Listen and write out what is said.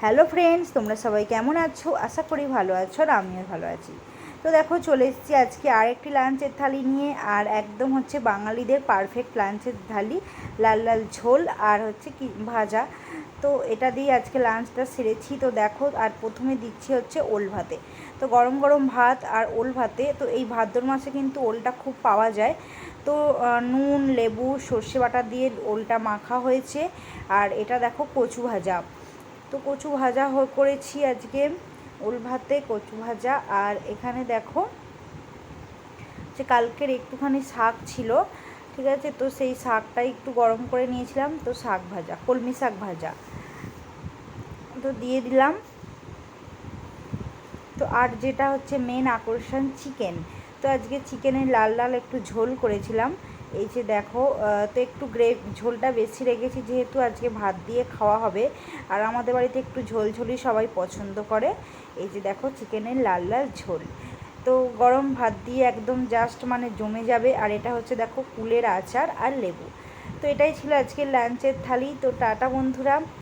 Hello friends, তোমরা সবাই কেমন আছো? আশা করি ভালো আছো আর আমিও ভালো আছি। তো দেখো, চলে এসেছি আজকে আরেকটি লাঞ্চের থালি নিয়ে। আর একদম হচ্ছে বাঙালিদের পারফেক্ট লাঞ্চের থালি, লাল লাল ঝোল আর হচ্ছে কি ভাজা। তো এটা দিয়ে আজকে লাঞ্চটা সেরেছি। তো দেখো, আর প্রথমে দিচ্ছি হচ্ছে ওল ভাতে। তো গরম গরম ভাত আর ওল ভাতে। তো এই ভাদ্র মাসে কিন্তু ওলটা খুব পাওয়া যায়। তো নুন, লেবু, সর্ষে বাটা দিয়ে ওলটা মাখা হয়েছে। আর এটা দেখো কচু ভাজা। তো কচু ভাজা করেছি আজকে, ওল ভাতে কচু ভাজা। আর এখানে দেখো যে কালকের একটুখানি শাক ছিল, ঠিক আছে, তো সেই শাকটাই একটু গরম করে নিয়েছিলাম। তো শাক ভাজা, কলমি শাক ভাজা তো দিয়ে দিলাম। তো আর যেটা হচ্ছে মেন আকর্ষণ, চিকেন। তো আজকে চিকেনের লাল লাল একটু ঝোল করেছিলাম। এই যে দেখো, তো একটু ঝোলটা বেশি রেখেছি যেহেতু আজকে ভাত দিয়ে খাওয়া হবে। আর আমাদের বাড়িতে একটু ঝোল ঝোলই সবাই পছন্দ করে। এই যে দেখো চিকেনের লাল লাল ঝোল। তো গরম ভাত দিয়ে একদম জাস্ট মানে জমে যাবে। আর এটা হচ্ছে দেখো কুলের আচার আর লেবু। তো এটাই ছিল আজকের লাঞ্চের থালি। তো টাটা বন্ধুরা।